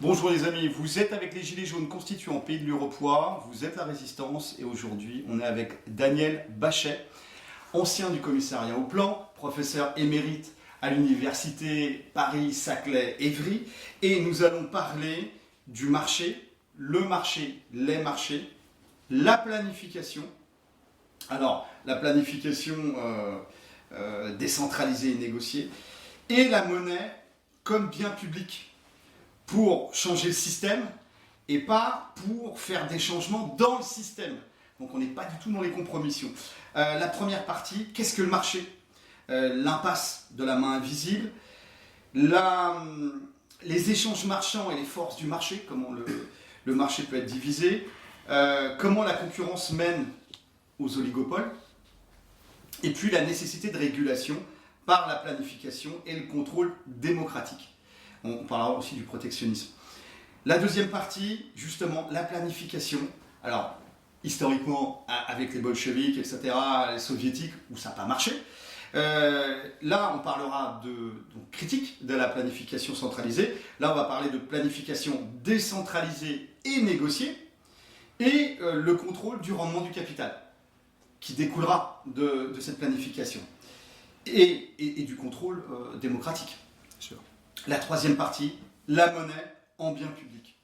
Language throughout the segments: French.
Bonjour les amis, vous êtes avec les Gilets jaunes constituants Pays de l'Uropoix, vous êtes la résistance et aujourd'hui on est avec Daniel Bachet, ancien du commissariat au plan, professeur émérite à l'université Paris-Saclay-Évry et nous allons parler du marché, le marché, les marchés, la planification. Alors la planification décentralisée et négociée et la monnaie comme bien public. Pour changer le système et pas pour faire des changements dans le système. Donc on n'est pas du tout dans les compromissions. La première partie, qu'est-ce que le marché? L'impasse de la main invisible, les échanges marchands et les forces du marché, comment le marché peut être divisé, comment la concurrence mène aux oligopoles, et puis la nécessité de régulation par la planification et le contrôle démocratique. On parlera aussi du protectionnisme. La deuxième partie, justement, la planification. Alors, historiquement, avec les bolcheviks, etc., les soviétiques, où ça n'a pas marché. Là, on parlera de critique de la planification centralisée. Là, on va parler de planification décentralisée et négociée. Et le contrôle du rendement du capital, qui découlera de cette planification. Et du contrôle démocratique. Sûr. La troisième partie, la monnaie en bien public.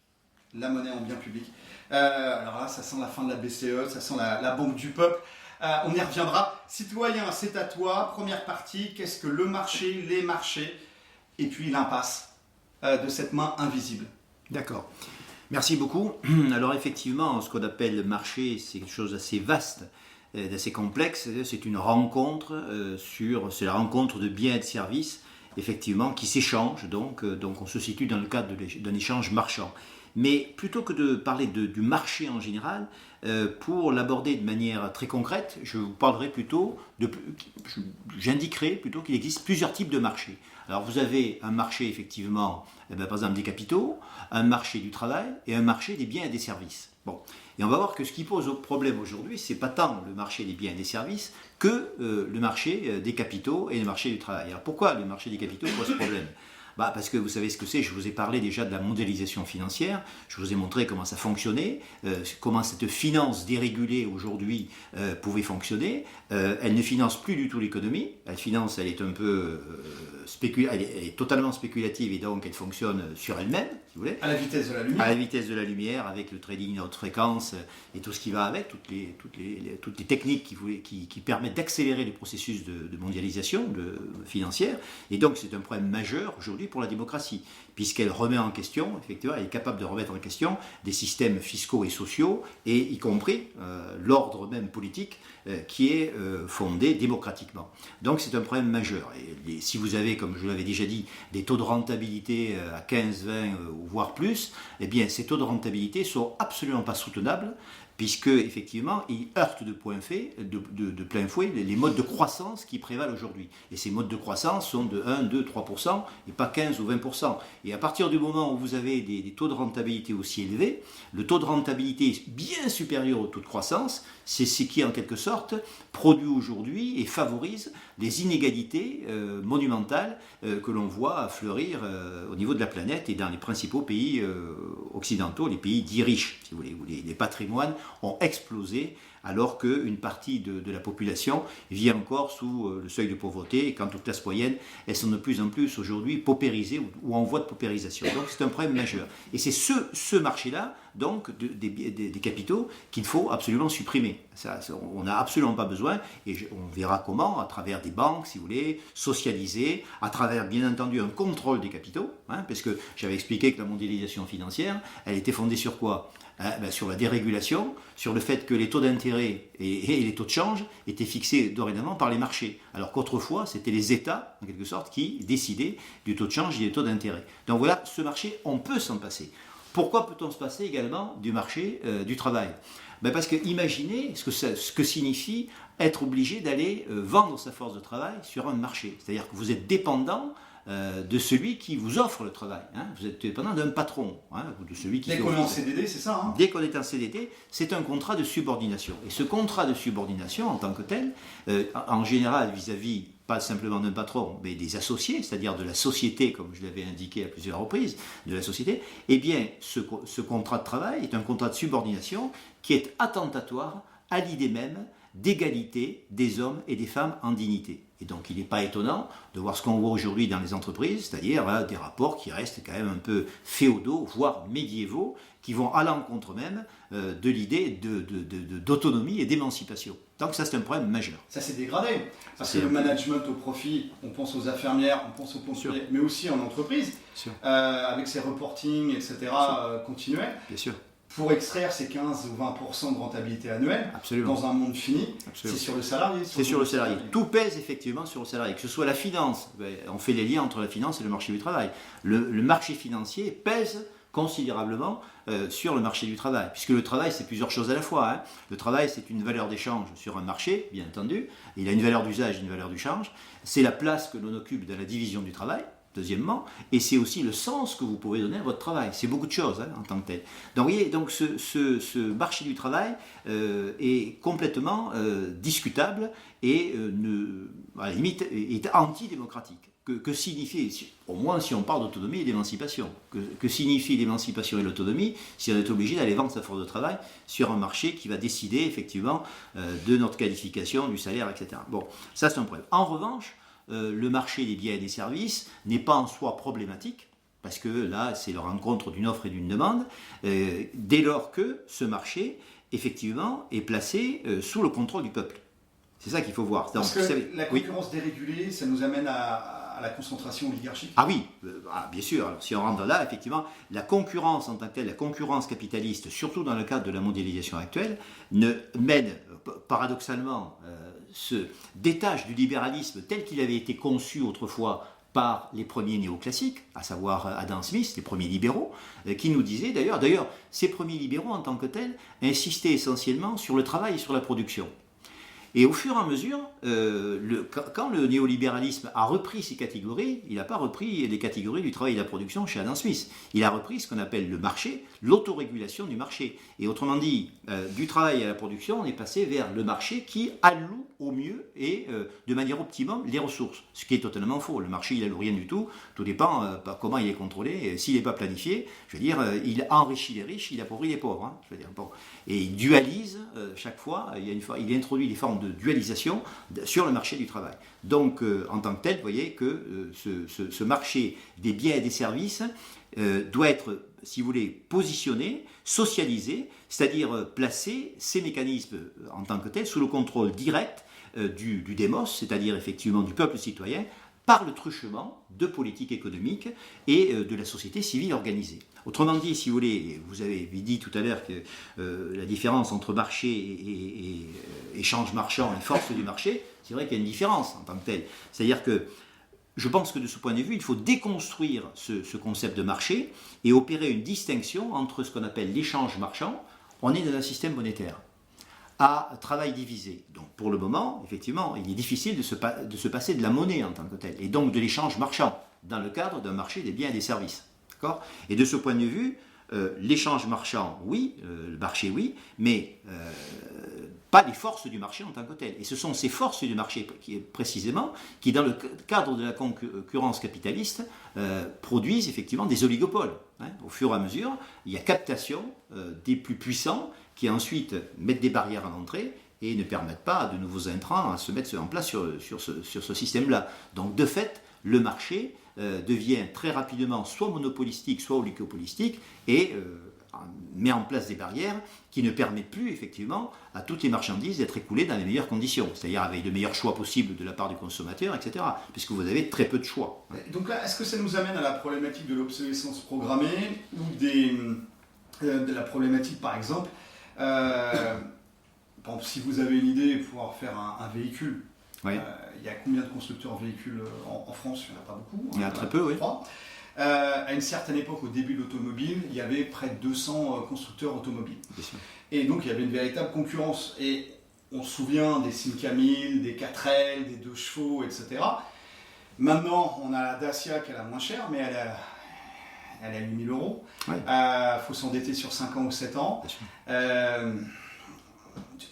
La monnaie en bien public. Alors là, ça sent la fin de la BCE, ça sent la banque du peuple. On y reviendra. Citoyen, c'est à toi. Première partie, qu'est-ce que le marché, les marchés, et puis l'impasse de cette main invisible. D'accord. Merci beaucoup. Alors effectivement, ce qu'on appelle le marché, c'est quelque chose d'assez vaste, d'assez complexe. C'est une rencontre, c'est la rencontre de biens et de services, effectivement, qui s'échangent, donc on se situe dans le cadre d'un échange marchand. Mais plutôt que de parler du marché en général, pour l'aborder de manière très concrète, j'indiquerai plutôt qu'il existe plusieurs types de marchés. Alors vous avez un marché effectivement, par exemple des capitaux, un marché du travail et un marché des biens et des services. Bon. Et on va voir que ce qui pose problème aujourd'hui, ce n'est pas tant le marché des biens et des services que le marché des capitaux et le marché du travail. Alors pourquoi le marché des capitaux pose problème? Parce que vous savez ce que c'est, je vous ai parlé déjà de la mondialisation financière, je vous ai montré comment ça fonctionnait, comment cette finance dérégulée aujourd'hui pouvait fonctionner. Elle ne finance plus du tout l'économie, elle est un peu elle est totalement spéculative et donc elle fonctionne sur elle-même, si vous voulez. À la vitesse de la lumière. À la vitesse de la lumière, avec le trading à haute fréquence et tout ce qui va avec, toutes les techniques qui permettent d'accélérer les processus de mondialisation financière. Et donc c'est un problème majeur aujourd'hui pour la démocratie, puisqu'elle remet en question, effectivement, elle est capable de remettre en question des systèmes fiscaux et sociaux, et y compris l'ordre même politique qui est fondé démocratiquement. Donc c'est un problème majeur. Et si vous avez, comme je l'avais déjà dit, des taux de rentabilité à 15, 20, voire plus, eh bien ces taux de rentabilité sont absolument pas soutenables, puisque effectivement ils heurtent de plein fouet les modes de croissance qui prévalent aujourd'hui. Et ces modes de croissance sont de 1, 2, 3% et pas 15 ou 20%. Et à partir du moment où vous avez des taux de rentabilité aussi élevés, le taux de rentabilité bien supérieur au taux de croissance, c'est ce qui en quelque sorte produit aujourd'hui et favorise des inégalités monumentales que l'on voit fleurir au niveau de la planète et dans les principaux pays occidentaux, les pays dits riches, si vous voulez, où les patrimoines ont explosé alors qu'une partie de la population vit encore sous le seuil de pauvreté, et quant aux classes moyennes, elles sont de plus en plus aujourd'hui paupérisées ou en voie de paupérisation. Donc c'est un problème majeur. Et c'est ce marché-là, donc, des capitaux qu'il faut absolument supprimer. On n'a absolument pas besoin, et on verra comment, à travers des banques, si vous voulez, socialisées, à travers, bien entendu, un contrôle des capitaux, parce que j'avais expliqué que la mondialisation financière, elle était fondée sur quoi? Sur la dérégulation, sur le fait que les taux d'intérêt et les taux de change étaient fixés dorénavant par les marchés. Alors qu'autrefois, c'était les États, en quelque sorte, qui décidaient du taux de change et des taux d'intérêt. Donc voilà, ce marché, on peut s'en passer. Pourquoi peut-on se passer également du marché du travail? Parce que imaginez ce que signifie être obligé d'aller vendre sa force de travail sur un marché. C'est-à-dire que vous êtes dépendant de celui qui vous offre le travail. Vous êtes dépendant d'un patron, ou de celui qui... Dès qu'on est en CDD, c'est ça. Dès qu'on est en CDD, c'est un contrat de subordination. Et ce contrat de subordination, en tant que tel, en général vis-à-vis pas simplement d'un patron, mais des associés, c'est-à-dire de la société, comme je l'avais indiqué à plusieurs reprises, de la société, eh bien, ce contrat de travail est un contrat de subordination qui est attentatoire à l'idée même d'égalité des hommes et des femmes en dignité. Et donc il n'est pas étonnant de voir ce qu'on voit aujourd'hui dans les entreprises, c'est-à-dire des rapports qui restent quand même un peu féodaux, voire médiévaux, qui vont à l'encontre même de l'idée d'autonomie et d'émancipation. Donc ça c'est un problème majeur. Ça s'est dégradé, parce que le management au profit, on pense aux infirmières, on pense aux pompiers, mais aussi en entreprise, avec ses reporting, etc. Continuels. Bien sûr. Pour extraire ces 15 ou 20% de rentabilité annuelle, Absolument. Dans un monde fini, c'est sur le salarié. C'est sur le salarié. Tout pèse effectivement sur le salarié. Que ce soit la finance, on fait les liens entre la finance et le marché du travail. Le marché financier pèse considérablement sur le marché du travail, puisque le travail c'est plusieurs choses à la fois. Hein. Le travail c'est une valeur d'échange sur un marché, bien entendu. Il a une valeur d'usage et une valeur d'échange. C'est la place que l'on occupe dans la division du travail. Deuxièmement, et c'est aussi le sens que vous pouvez donner à votre travail. C'est beaucoup de choses en tant que tel. Donc, vous voyez, donc ce marché du travail est complètement discutable et à la limite est antidémocratique. Que signifie, au moins si on parle d'autonomie et d'émancipation, que signifie l'émancipation et l'autonomie si on est obligé d'aller vendre sa force de travail sur un marché qui va décider effectivement de notre qualification, du salaire, etc. Bon, ça c'est un problème. En revanche, le marché des biens et des services n'est pas en soi problématique, parce que là, c'est la rencontre d'une offre et d'une demande, dès lors que ce marché, effectivement, est placé sous le contrôle du peuple. C'est ça qu'il faut voir. Donc, parce que la concurrence dérégulée, ça nous amène à la concentration oligarchique. Ah oui, bien sûr. Alors, si on rentre là, effectivement, la concurrence en tant que telle, la concurrence capitaliste, surtout dans le cadre de la mondialisation actuelle, mène paradoxalement se détache du libéralisme tel qu'il avait été conçu autrefois par les premiers néoclassiques, à savoir Adam Smith, les premiers libéraux, qui nous disaient d'ailleurs, ces premiers libéraux en tant que tels insistaient essentiellement sur le travail et sur la production. Et au fur et à mesure, quand le néolibéralisme a repris ces catégories, il n'a pas repris les catégories du travail et de la production chez Adam Smith. Il a repris ce qu'on appelle le marché, l'autorégulation du marché. Et autrement dit, du travail à la production, on est passé vers le marché qui alloue au mieux et de manière optimum les ressources. Ce qui est totalement faux. Le marché, il n'alloue rien du tout. Tout dépend comment il est contrôlé. S'il n'est pas planifié, je veux dire, il enrichit les riches, il appauvrit les pauvres. Hein, je veux dire, bon. Et il dualise chaque fois. Il introduit des formes de dualisation sur le marché du travail. Donc, en tant que tel, vous voyez que ce marché des biens et des services doit être, si vous voulez, positionné, socialisé, c'est-à-dire placer ces mécanismes en tant que tels sous le contrôle direct du démos, c'est-à-dire effectivement du peuple citoyen, par le truchement de politiques économiques et de la société civile organisée. Autrement dit, si vous voulez, vous avez dit tout à l'heure que la différence entre marché et échange marchand et force du marché, c'est vrai qu'il y a une différence en tant que telle. C'est-à-dire que je pense que de ce point de vue, il faut déconstruire ce concept de marché et opérer une distinction entre ce qu'on appelle l'échange marchand, on est dans un système monétaire, à travail divisé. Donc pour le moment, effectivement, il est difficile de se passer de la monnaie en tant que telle, et donc de l'échange marchand, dans le cadre d'un marché des biens et des services. D'accord ? Et de ce point de vue, l'échange marchand, oui, le marché, oui, mais pas les forces du marché en tant que telles. Et ce sont ces forces du marché, précisément, qui, dans le cadre de la concurrence capitaliste, produisent effectivement des oligopoles. Hein. Au fur et à mesure, il y a captation des plus puissants qui ensuite mettent des barrières à l'entrée et ne permettent pas à de nouveaux intrants à se mettre en place sur ce système-là. Donc, de fait, le marché devient très rapidement soit monopolistique, soit oligopolistique, et met en place des barrières qui ne permettent plus effectivement à toutes les marchandises d'être écoulées dans les meilleures conditions, c'est-à-dire avec le meilleur choix possible de la part du consommateur, etc., puisque vous avez très peu de choix. Donc là, est-ce que ça nous amène à la problématique de l'obsolescence programmée ou de la problématique, par exemple, si vous avez une idée, pouvoir faire un véhicule. Oui. Il y a combien de constructeurs véhicules en France? Il n'y en a pas beaucoup. Il y en a très peu, oui. À une certaine époque, au début de l'automobile, il y avait près de 200 constructeurs automobiles. Et donc, il y avait une véritable concurrence. Et on se souvient des Simca 1000, des 4L, des 2 chevaux, etc. Maintenant, on a la Dacia qui est la moins chère, mais elle est à 8 000 €. Il faut s'endetter sur 5 ans ou 7 ans.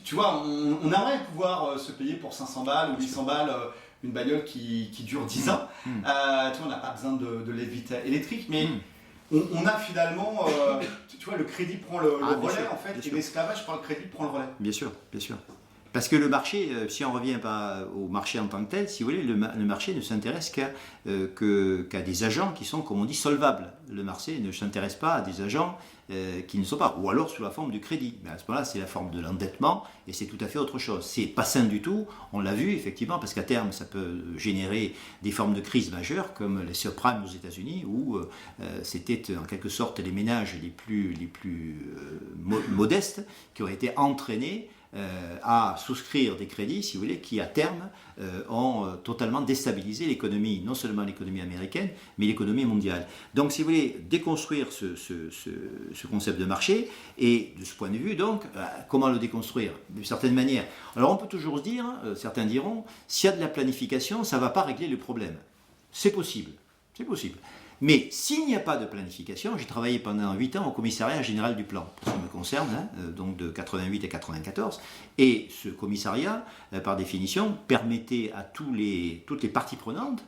Tu vois, on aimerait pouvoir se payer pour 500 balles ou 800 balles une bagnole qui dure 10 ans. Tu vois, on n'a pas besoin de l'éviter électrique, mais on a finalement, tu vois, le crédit prend le relais sûr, en fait, et sûr. l'esclavage par le crédit prend le relais. Bien sûr, bien sûr. Parce que le marché, si on revient pas au marché en tant que tel, si vous voulez, le marché ne s'intéresse qu'à des agents qui sont, comme on dit, solvables. Le marché ne s'intéresse pas à des agents qui ne sont pas, ou alors sous la forme du crédit. Mais à ce moment-là, c'est la forme de l'endettement et c'est tout à fait autre chose. C'est pas sain du tout, on l'a vu effectivement, parce qu'à terme, ça peut générer des formes de crise majeures, comme les subprimes aux États-Unis, où c'était en quelque sorte les ménages les plus modestes qui ont été entraînés à souscrire des crédits, si vous voulez, qui à terme ont totalement déstabilisé l'économie, non seulement l'économie américaine, mais l'économie mondiale. Donc, si vous voulez, déconstruire ce concept de marché, et de ce point de vue, donc, comment le déconstruire d'une certaine manière? Alors, on peut toujours se dire, certains diront, s'il y a de la planification, ça ne va pas régler le problème. C'est possible, c'est possible. Mais s'il n'y a pas de planification, j'ai travaillé pendant 8 ans au commissariat général du plan, pour ce qui me concerne, donc de 88 à 94, et ce commissariat, par définition, permettait à toutes les parties prenantes,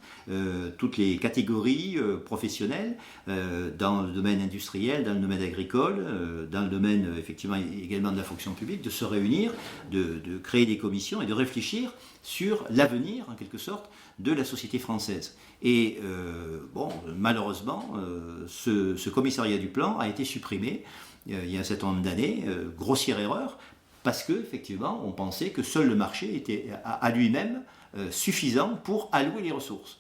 toutes les catégories professionnelles, dans le domaine industriel, dans le domaine agricole, dans le domaine effectivement également de la fonction publique, de se réunir, de créer des commissions et de réfléchir sur l'avenir, en quelque sorte, de la société française. Et bon, malheureusement, ce commissariat du plan a été supprimé il y a un certain nombre d'années, grossière erreur, parce qu'effectivement, on pensait que seul le marché était à lui-même suffisant pour allouer les ressources.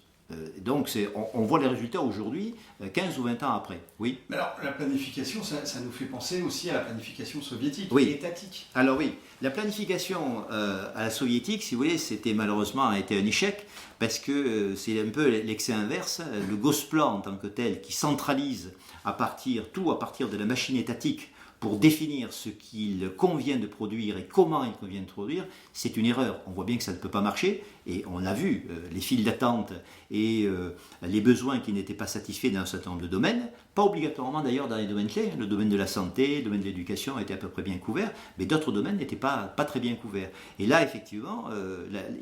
Donc on voit les résultats aujourd'hui, 15 ou 20 ans après. Oui. Mais alors, la planification, ça nous fait penser aussi à la planification soviétique, oui. étatique. Alors oui, la planification à la soviétique, si vous voulez, c'était malheureusement a été un échec, parce que c'est un peu l'excès inverse, le Gosplan en tant que tel, qui centralise à partir de la machine étatique, pour définir ce qu'il convient de produire et comment il convient de produire, c'est une erreur. On voit bien que ça ne peut pas marcher, et on l'a vu, les files d'attente et les besoins qui n'étaient pas satisfaits dans un certain nombre de domaines, pas obligatoirement d'ailleurs dans les domaines clés, le domaine de la santé, le domaine de l'éducation était à peu près bien couvert, mais d'autres domaines n'étaient pas très bien couverts. Et là, effectivement,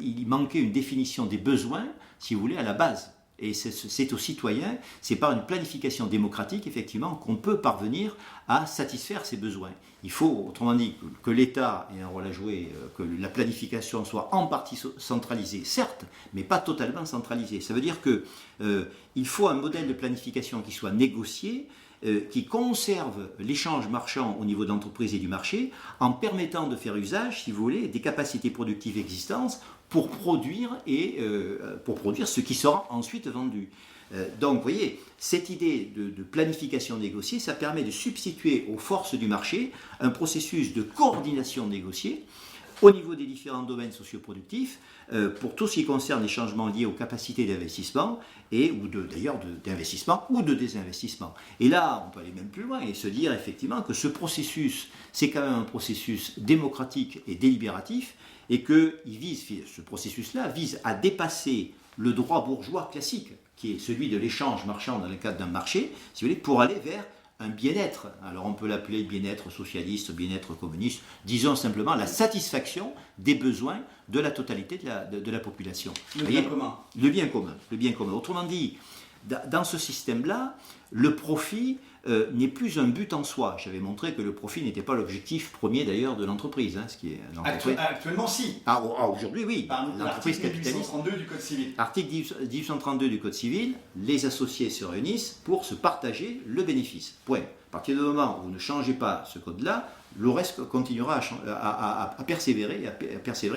il manquait une définition des besoins, si vous voulez, à la base. Et c'est aux citoyens, c'est par une planification démocratique, effectivement, qu'on peut parvenir à satisfaire ces besoins. Il faut, autrement dit, que l'État ait un rôle à jouer, que la planification soit en partie centralisée, certes, mais pas totalement centralisée. Ça veut dire qu'il faut un modèle de planification qui soit négocié, qui conserve l'échange marchand au niveau de l'entreprise et du marché, en permettant de faire usage, si vous voulez, des capacités productives existantes pour produire ce qui sera ensuite vendu. Donc, vous voyez, cette idée de planification négociée, ça permet de substituer aux forces du marché un processus de coordination négociée au niveau des différents domaines socioproductifs, pour tout ce qui concerne les changements liés aux capacités d'investissement, d'ailleurs d'investissement ou de désinvestissement. Et là, on peut aller même plus loin et se dire effectivement que ce processus, c'est quand même un processus démocratique et délibératif, et que ce processus-là vise à dépasser le droit bourgeois classique, qui est celui de l'échange marchand dans le cadre d'un marché, si vous voulez, pour aller vers un bien-être. Alors on peut l'appeler bien-être socialiste, bien-être communiste, disons simplement la satisfaction des besoins de la totalité de la population. Le bien commun. Le bien commun, le bien commun. Autrement dit, dans ce système-là, le profit n'est plus un but en soi. J'avais montré que le profit n'était pas l'objectif premier d'ailleurs de l'entreprise. Ce qui est Actuellement, si. Aujourd'hui, oui. L'entreprise capitaliste. 1832 du Code civil. Article 1832 du Code civil, les associés se réunissent pour se partager le bénéfice. Point. À partir du moment où vous ne changez pas ce code-là, le reste continuera à persévérer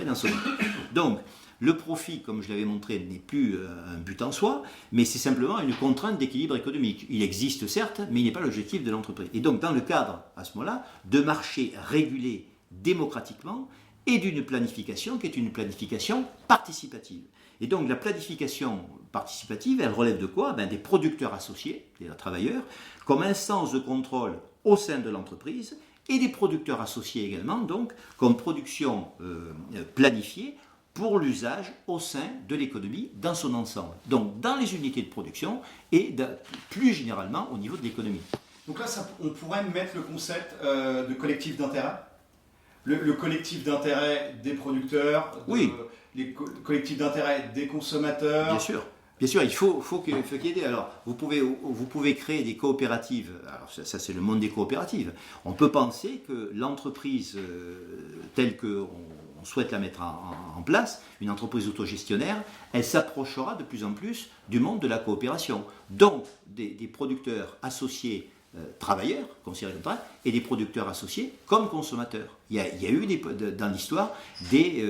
dans son but. Donc, le profit, comme je l'avais montré, n'est plus un but en soi, mais c'est simplement une contrainte d'équilibre économique. Il existe certes, mais il n'est pas l'objectif de l'entreprise. Et donc, dans le cadre, à ce moment-là, de marchés régulés démocratiquement et d'une planification qui est une planification participative. Et donc, la planification participative, elle relève de quoi? Des producteurs associés, des travailleurs, comme instance de contrôle au sein de l'entreprise, et des producteurs associés également, donc, comme production planifiée, pour l'usage au sein de l'économie dans son ensemble. Donc dans les unités de production et plus généralement au niveau de l'économie. Donc là, on pourrait mettre le concept de collectif d'intérêt. Le collectif d'intérêt des producteurs, oui. les collectifs d'intérêt des consommateurs. Bien sûr, il faut qu'il y ait des. Alors, vous pouvez créer des coopératives. Alors, ça c'est le monde des coopératives. On peut penser que l'entreprise telle qu'on souhaite la mettre en place, une entreprise autogestionnaire, elle s'approchera de plus en plus du monde de la coopération. Donc, des producteurs associés travailleurs, considérés comme travailleurs, et des producteurs associés comme consommateurs. Il y a eu dans l'histoire des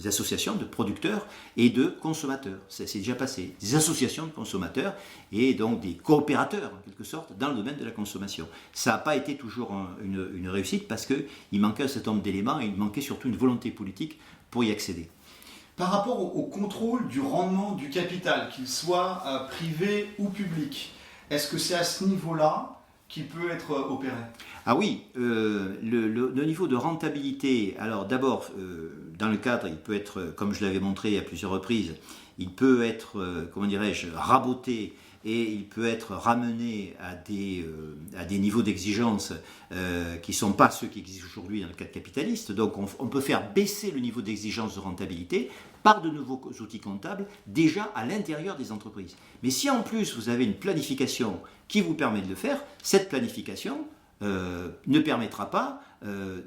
associations de producteurs et de consommateurs. C'est déjà passé. Des associations de consommateurs et donc des coopérateurs, en quelque sorte, dans le domaine de la consommation. Ça n'a pas été toujours une réussite parce qu'il manquait un certain nombre d'éléments et il manquait surtout une volonté politique pour y accéder. Par rapport au contrôle du rendement du capital, qu'il soit privé ou public, est-ce que c'est à ce niveau-là qu'il peut être opéré? Ah oui, le niveau de rentabilité, alors d'abord, dans le cadre, il peut être, comme je l'avais montré à plusieurs reprises, il peut être, comment dirais-je, raboté et il peut être ramené à des niveaux d'exigence qui ne sont pas ceux qui existent aujourd'hui dans le cadre capitaliste. Donc on peut faire baisser le niveau d'exigence de rentabilité par de nouveaux outils comptables déjà à l'intérieur des entreprises. Mais si en plus vous avez une planification qui vous permet de le faire, cette planification ne permettra pas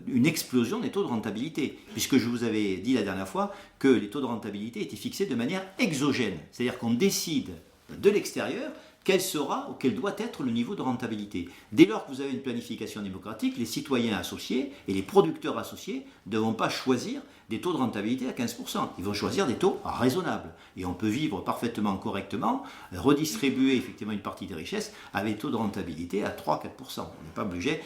une explosion des taux de rentabilité, puisque je vous avais dit la dernière fois que les taux de rentabilité étaient fixés de manière exogène, c'est-à-dire qu'on décide de l'extérieur quel sera ou quel doit être le niveau de rentabilité. Dès lors que vous avez une planification démocratique, les citoyens associés et les producteurs associés ne vont pas choisir des taux de rentabilité à 15%. Ils vont choisir des taux raisonnables. Et on peut vivre parfaitement correctement, redistribuer effectivement une partie des richesses avec des taux de rentabilité à 3-4%. On n'est pas obligé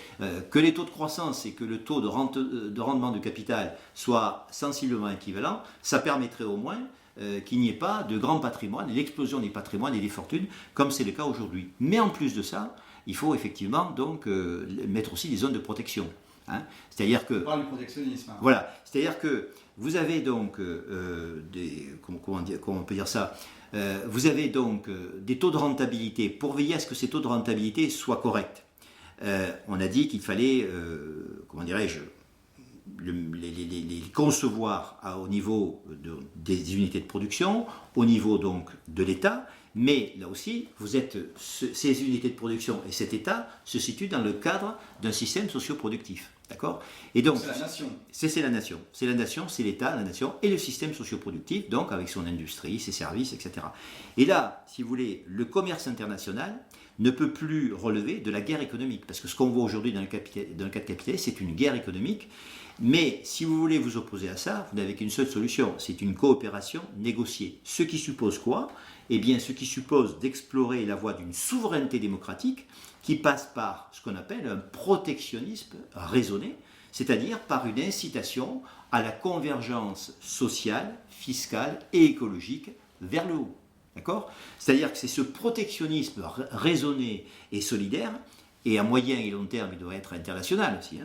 que les taux de croissance et que le taux de rendement du capital soient sensiblement équivalents. Ça permettrait au moins qu'il n'y ait pas de grand patrimoine, l'explosion des patrimoines et des fortunes, comme c'est le cas aujourd'hui. Mais en plus de ça, il faut effectivement donc mettre aussi des zones de protection. Hein. C'est-à-dire que... On parle du protectionnisme. Hein. Voilà, c'est-à-dire que vous avez donc comment on peut dire ça, vous avez donc des taux de rentabilité pour veiller à ce que ces taux de rentabilité soient corrects. On a dit qu'il fallait, comment dirais-je, les concevoir au niveau des unités de production, au niveau donc de l'État, mais là aussi, ces unités de production et cet État se situent dans le cadre d'un système socio-productif. D'accord ? Et donc, c'est la nation. C'est la nation. C'est la nation, c'est l'État, la nation et le système socio-productif, donc avec son industrie, ses services, etc. Et là, si vous voulez, le commerce international ne peut plus relever de la guerre économique, parce que ce qu'on voit aujourd'hui dans le cadre capitaliste, c'est une guerre économique. Mais si vous voulez vous opposer à ça, vous n'avez qu'une seule solution, c'est une coopération négociée. Ce qui suppose quoi ? Eh bien, ce qui suppose d'explorer la voie d'une souveraineté démocratique qui passe par ce qu'on appelle un protectionnisme raisonné, c'est-à-dire par une incitation à la convergence sociale, fiscale et écologique vers le haut. D'accord ? C'est-à-dire que c'est ce protectionnisme raisonné et solidaire, et à moyen et long terme, il doit être international aussi,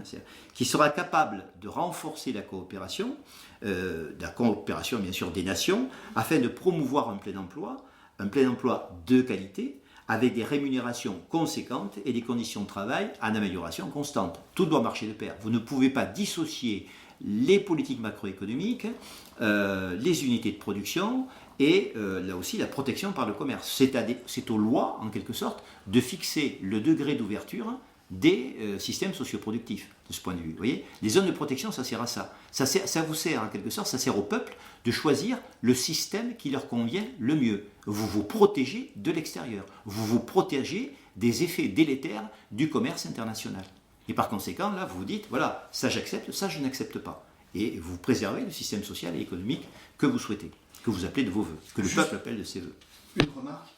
qui sera capable de renforcer la coopération bien sûr des nations, afin de promouvoir un plein emploi de qualité, avec des rémunérations conséquentes et des conditions de travail en amélioration constante. Tout doit marcher de pair. Vous ne pouvez pas dissocier les politiques macroéconomiques, les unités de production et là aussi la protection par le commerce. C'est aux lois, en quelque sorte, de fixer le degré d'ouverture des systèmes socioproductifs, de ce point de vue. Vous voyez, les zones de protection, ça sert à ça. Ça vous sert, en quelque sorte, ça sert au peuple de choisir le système qui leur convient le mieux. Vous vous protégez de l'extérieur. Vous vous protégez des effets délétères du commerce international. Et par conséquent, là, vous vous dites, voilà, ça j'accepte, ça je n'accepte pas. Et vous préservez le système social et économique que vous souhaitez, que vous appelez de vos voeux, que le peuple appelle de ses voeux. Une remarque.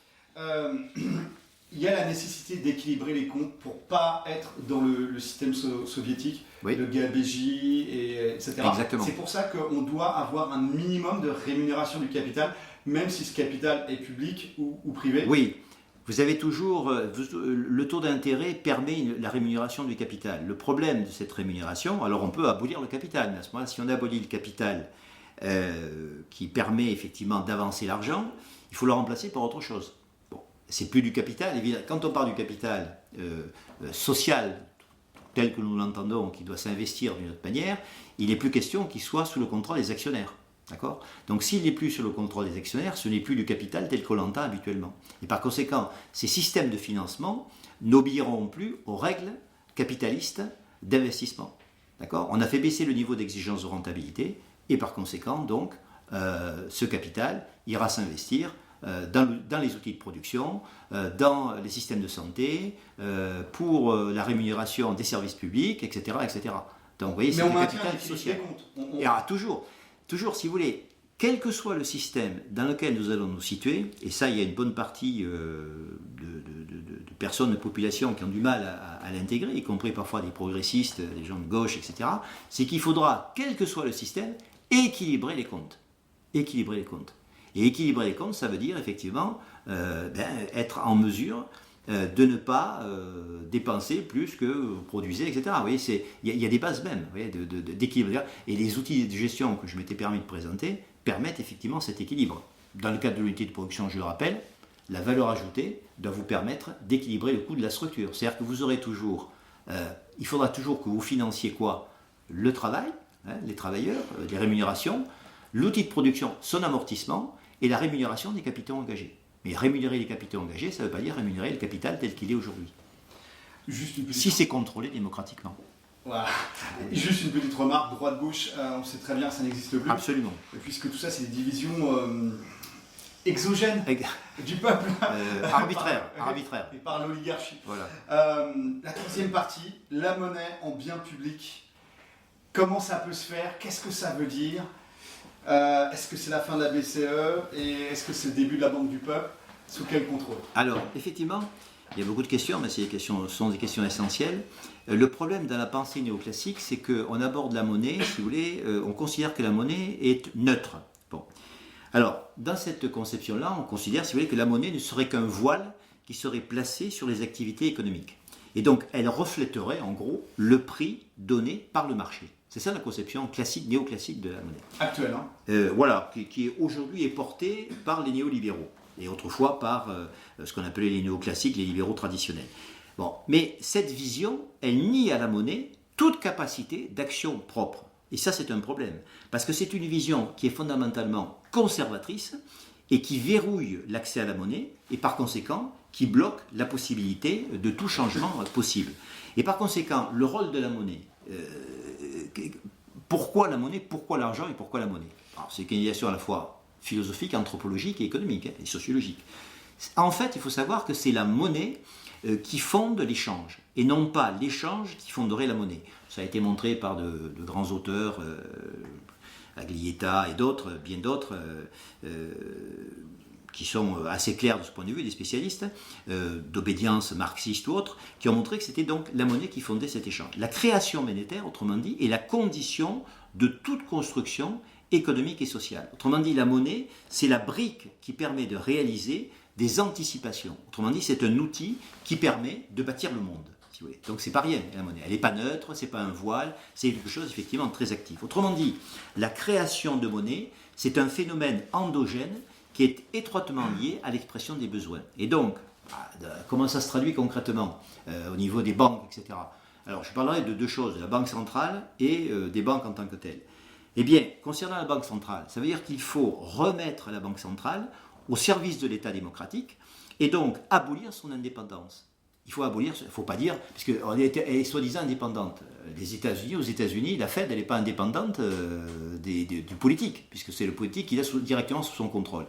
Il y a la nécessité d'équilibrer les comptes pour ne pas être dans le système soviétique, oui. Le gabegie, etc. Exactement. C'est pour ça qu'on doit avoir un minimum de rémunération du capital, même si ce capital est public ou privé. Oui, vous avez toujours... le taux d'intérêt permet la rémunération du capital. Le problème de cette rémunération, alors on peut abolir le capital, mais à ce moment-là, si on abolit le capital qui permet effectivement d'avancer l'argent, il faut le remplacer par autre chose. C'est plus du capital, évidemment. Quand on parle du capital social, tel que nous l'entendons, qui doit s'investir d'une autre manière, il n'est plus question qu'il soit sous le contrôle des actionnaires. D'accord ? Donc s'il n'est plus sur le contrôle des actionnaires, ce n'est plus du capital tel qu'on l'entend habituellement. Et par conséquent, ces systèmes de financement n'obéiront plus aux règles capitalistes d'investissement. D'accord ? On a fait baisser le niveau d'exigence de rentabilité et par conséquent, donc, ce capital ira s'investir dans les outils de production, dans les systèmes de santé, pour la rémunération des services publics, etc. etc. Donc vous voyez, c'est le capital social. Et toujours, si vous voulez, quel que soit le système dans lequel nous allons nous situer, et ça, il y a une bonne partie de personnes, de populations qui ont du mal à l'intégrer, y compris parfois des progressistes, des gens de gauche, etc., c'est qu'il faudra, quel que soit le système, équilibrer les comptes. Équilibrer les comptes. Et équilibrer les comptes, ça veut dire effectivement être en mesure de ne pas dépenser plus que vous produisez, etc. Vous voyez, il y a des bases mêmes d'équilibre. Et les outils de gestion que je m'étais permis de présenter permettent effectivement cet équilibre. Dans le cadre de l'unité de production, je le rappelle, la valeur ajoutée doit vous permettre d'équilibrer le coût de la structure. C'est-à-dire que vous aurez toujours, il faudra toujours que vous financiez quoi ? Le travail, les travailleurs, les rémunérations, l'outil de production, son amortissement et la rémunération des capitaux engagés. Mais rémunérer les capitaux engagés, ça ne veut pas dire rémunérer le capital tel qu'il est aujourd'hui. Si c'est contrôlé démocratiquement. Voilà. Juste une petite remarque, droite-gauche, on sait très bien que ça n'existe plus. Absolument. Puisque tout ça, c'est des divisions exogènes du peuple. Arbitraire. Et par l'oligarchie. Voilà. La troisième partie, la monnaie en bien public. Comment ça peut se faire ? Qu'est-ce que ça veut dire ? Est-ce que c'est la fin de la BCE et est-ce que c'est le début de la Banque du Peuple ? Sous quel contrôle ? Alors, effectivement, il y a beaucoup de questions, mais ce sont des questions essentielles. Le problème dans la pensée néoclassique, c'est qu'on aborde la monnaie, si vous voulez, on considère que la monnaie est neutre. Bon. Alors, dans cette conception-là, on considère, si vous voulez, que la monnaie ne serait qu'un voile qui serait placé sur les activités économiques. Et donc, elle reflèterait, en gros, le prix donné par le marché. C'est ça la conception classique, néoclassique de la monnaie. Actuelle, hein ? Voilà, qui aujourd'hui est portée par les néolibéraux. Et autrefois par ce qu'on appelait les néoclassiques, les libéraux traditionnels. Bon, mais cette vision, elle nie à la monnaie toute capacité d'action propre. Et ça, c'est un problème. Parce que c'est une vision qui est fondamentalement conservatrice et qui verrouille l'accès à la monnaie et par conséquent qui bloque la possibilité de tout changement possible. Et par conséquent, le rôle de la monnaie, pourquoi la monnaie, pourquoi l'argent et pourquoi la monnaie ? Alors, c'est une question à la fois philosophique, anthropologique et économique, et sociologique. En fait, il faut savoir que c'est la monnaie qui fonde l'échange, et non pas l'échange qui fonderait la monnaie. Ça a été montré par de grands auteurs, Aglietta et d'autres, bien d'autres, qui sont assez clairs de ce point de vue, des spécialistes, d'obédience marxiste ou autres, qui ont montré que c'était donc la monnaie qui fondait cet échange. La création monétaire, autrement dit, est la condition de toute construction économique et sociale. Autrement dit, la monnaie, c'est la brique qui permet de réaliser des anticipations. Autrement dit, c'est un outil qui permet de bâtir le monde. Si vous voulez. Donc c'est pas rien, la monnaie. Elle n'est pas neutre, c'est pas un voile, c'est quelque chose effectivement très actif. Autrement dit, la création de monnaie, c'est un phénomène endogène qui est étroitement lié à l'expression des besoins. Et donc, comment ça se traduit concrètement au niveau des banques, etc. Alors, je parlerai de deux choses, de la banque centrale et des banques en tant que telles. Eh bien, concernant la banque centrale, ça veut dire qu'il faut remettre la banque centrale au service de l'État démocratique et donc abolir son indépendance. Il faut abolir, il ne faut pas dire, puisqu'elle est soi-disant indépendante. Aux États-Unis, la Fed, elle n'est pas indépendante du politique, puisque c'est le politique qui l'a directement sous son contrôle.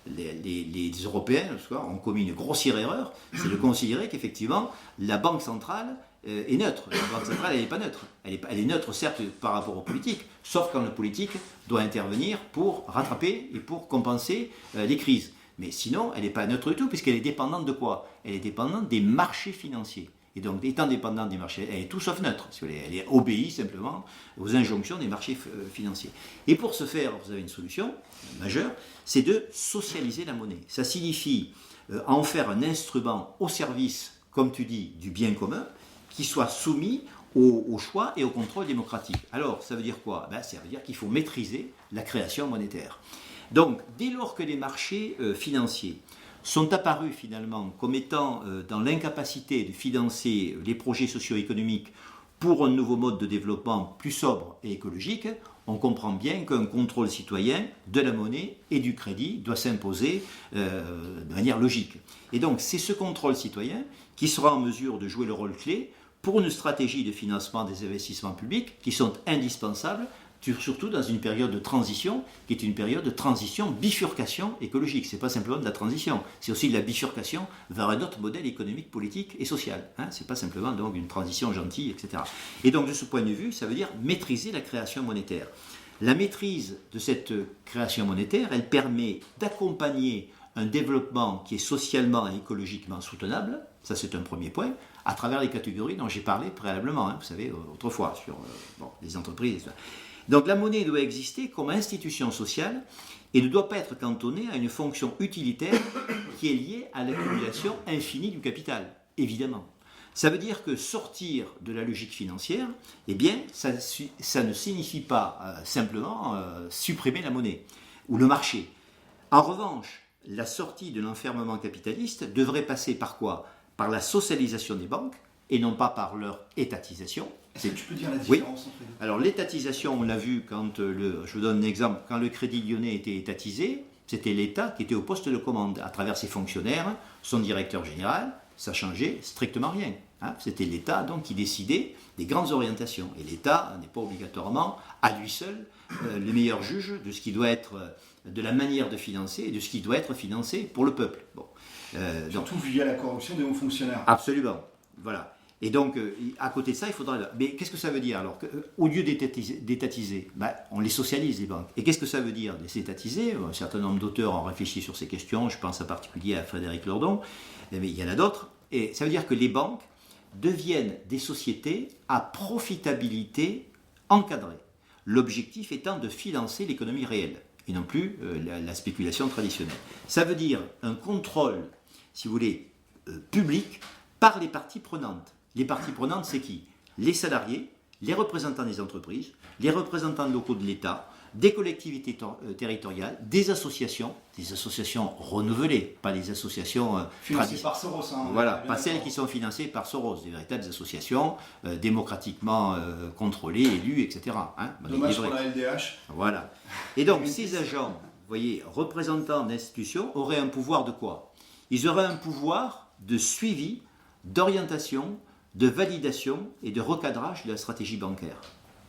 Les Européens ont commis une grossière erreur, c'est de considérer qu'effectivement, la Banque centrale est neutre. La Banque centrale, elle n'est pas neutre. Elle est neutre, certes, par rapport aux politiques, sauf quand le politique doit intervenir pour rattraper et pour compenser les crises. Mais sinon, elle n'est pas neutre du tout, puisqu'elle est dépendante de quoi ? Elle est dépendante des marchés financiers. Et donc, étant dépendante des marchés, elle est tout sauf neutre. Elle obéit simplement aux injonctions des marchés financiers. Et pour ce faire, vous avez une solution majeure, c'est de socialiser la monnaie. Ça signifie en faire un instrument au service, comme tu dis, du bien commun, qui soit soumis au choix et au contrôle démocratique. Alors, ça veut dire quoi ? Ça veut dire qu'il faut maîtriser la création monétaire. Donc, dès lors que les marchés financiers sont apparus finalement comme étant dans l'incapacité de financer les projets socio-économiques pour un nouveau mode de développement plus sobre et écologique, on comprend bien qu'un contrôle citoyen de la monnaie et du crédit doit s'imposer de manière logique. Et donc c'est ce contrôle citoyen qui sera en mesure de jouer le rôle clé pour une stratégie de financement des investissements publics qui sont indispensables, surtout dans une période de transition, qui est une période de transition, bifurcation écologique. Ce n'est pas simplement de la transition, c'est aussi de la bifurcation vers un autre modèle économique, politique et social. Ce n'est pas simplement donc une transition gentille, etc. Et donc de ce point de vue, ça veut dire maîtriser la création monétaire. La maîtrise de cette création monétaire, elle permet d'accompagner un développement qui est socialement et écologiquement soutenable, ça c'est un premier point, à travers les catégories dont j'ai parlé préalablement, vous savez, autrefois, sur les entreprises. Donc la monnaie doit exister comme institution sociale et ne doit pas être cantonnée à une fonction utilitaire qui est liée à l'accumulation infinie du capital, évidemment. Ça veut dire que sortir de la logique financière, eh bien, ça ne signifie pas simplement supprimer la monnaie ou le marché. En revanche, la sortie de l'enfermement capitaliste devrait passer par quoi? Par la socialisation des banques et non pas par leur étatisation. Est-ce que tu peux dire la différence entre les deux? Alors l'étatisation, on l'a vu quand je vous donne un exemple, quand le Crédit Lyonnais était étatisé, c'était l'État qui était au poste de commande à travers ses fonctionnaires, son directeur général, ça changeait strictement rien. C'était l'État donc qui décidait des grandes orientations. Et l'État n'est pas obligatoirement à lui seul le meilleur juge de ce qui doit être, de la manière de financer et de ce qui doit être financé pour le peuple. Surtout via la corruption des hauts fonctionnaires. Absolument. Voilà. Et donc, à côté de ça, il faudra... Mais qu'est-ce que ça veut dire alors au lieu d'étatiser, on les socialise, les banques. Et qu'est-ce que ça veut dire, les étatiser? Un certain nombre d'auteurs ont réfléchi sur ces questions. Je pense en particulier à Frédéric Lordon. Mais il y en a d'autres. Et ça veut dire que les banques deviennent des sociétés à profitabilité encadrée. L'objectif étant de financer l'économie réelle et non plus la spéculation traditionnelle. Ça veut dire un contrôle, si vous voulez, public par les parties prenantes. Les parties prenantes, c'est qui? Les salariés, les représentants des entreprises, les représentants locaux de l'État, des collectivités territoriales, des associations renouvelées, pas des associations financées par Soros. Voilà, pas celles qui sont financées par Soros, des véritables associations démocratiquement contrôlées, élues, etc. Dommage pour la LDH. Voilà. Et donc ces agents, vous voyez, représentants d'institutions, auraient un pouvoir de quoi? Ils auraient un pouvoir de suivi, d'orientation, de validation et de recadrage de la stratégie bancaire.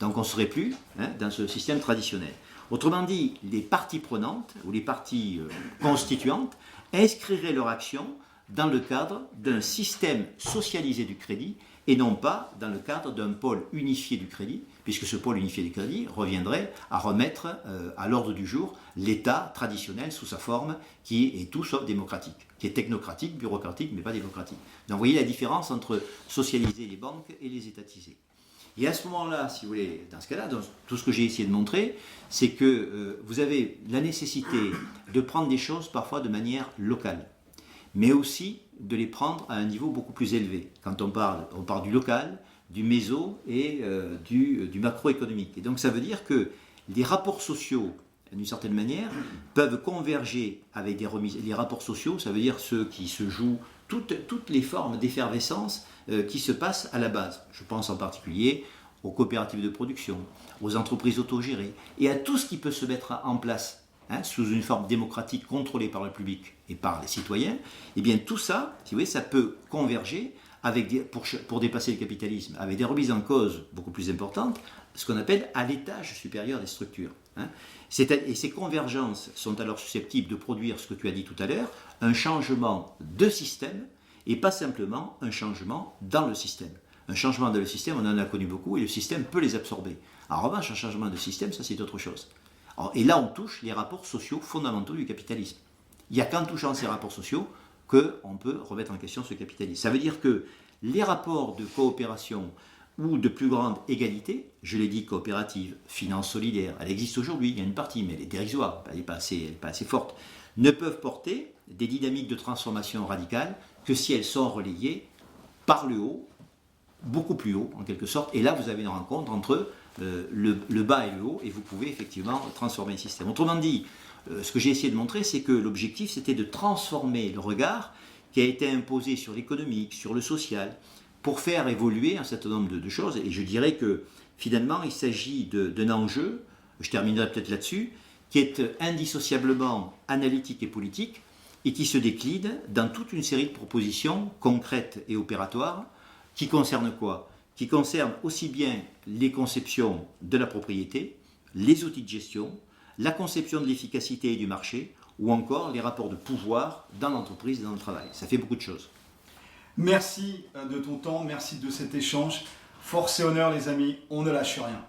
Donc on ne serait plus dans ce système traditionnel. Autrement dit, les parties prenantes ou les parties constituantes inscriraient leur action dans le cadre d'un système socialisé du crédit et non pas dans le cadre d'un pôle unifié du crédit, puisque ce pôle unifié du crédit reviendrait à remettre à l'ordre du jour l'État traditionnel sous sa forme qui est tout sauf démocratique, qui est technocratique, bureaucratique, mais pas démocratique. Donc vous voyez la différence entre socialiser les banques et les étatiser. Et à ce moment-là, si vous voulez, dans ce cas-là, tout ce que j'ai essayé de montrer, c'est que vous avez la nécessité de prendre des choses parfois de manière locale, mais aussi de les prendre à un niveau beaucoup plus élevé. Quand on parle du local, du méso et du macroéconomique. Et donc ça veut dire que les rapports sociaux, d'une certaine manière, peuvent converger avec des remises. Les rapports sociaux, ça veut dire ceux qui se jouent, toutes les formes d'effervescence qui se passent à la base. Je pense en particulier aux coopératives de production, aux entreprises autogérées et à tout ce qui peut se mettre en place sous une forme démocratique contrôlée par le public et par les citoyens. Et bien tout ça, si vous voyez, ça peut converger avec pour dépasser le capitalisme, avec des remises en cause beaucoup plus importantes, ce qu'on appelle à l'étage supérieur des structures. Et ces convergences sont alors susceptibles de produire ce que tu as dit tout à l'heure, un changement de système, et pas simplement un changement dans le système. Un changement dans le système, on en a connu beaucoup, et le système peut les absorber. En revanche, un changement de système, ça c'est autre chose. Et là, on touche les rapports sociaux fondamentaux du capitalisme. Il n'y a qu'en touchant ces rapports sociaux qu'on peut remettre en question ce capitalisme. Ça veut dire que les rapports de coopération ou de plus grande égalité, je l'ai dit, coopérative, finance solidaire, elle existe aujourd'hui, il y a une partie, mais elle est dérisoire, elle n'est pas assez forte, ne peuvent porter des dynamiques de transformation radicale que si elles sont relayées par le haut, beaucoup plus haut en quelque sorte, et là vous avez une rencontre entre le bas et le haut, et vous pouvez effectivement transformer le système. Autrement dit, ce que j'ai essayé de montrer, c'est que l'objectif c'était de transformer le regard qui a été imposé sur l'économique, sur le social, pour faire évoluer un certain nombre de choses, et je dirais que finalement il s'agit d'un enjeu je terminerai peut-être là-dessus, qui est indissociablement analytique et politique, et qui se décline dans toute une série de propositions concrètes et opératoires, qui concernent quoi? Qui concernent aussi bien les conceptions de la propriété, les outils de gestion, la conception de l'efficacité et du marché, ou encore les rapports de pouvoir dans l'entreprise et dans le travail. Ça fait beaucoup de choses. Merci de ton temps, merci de cet échange. Force et honneur les amis, on ne lâche rien.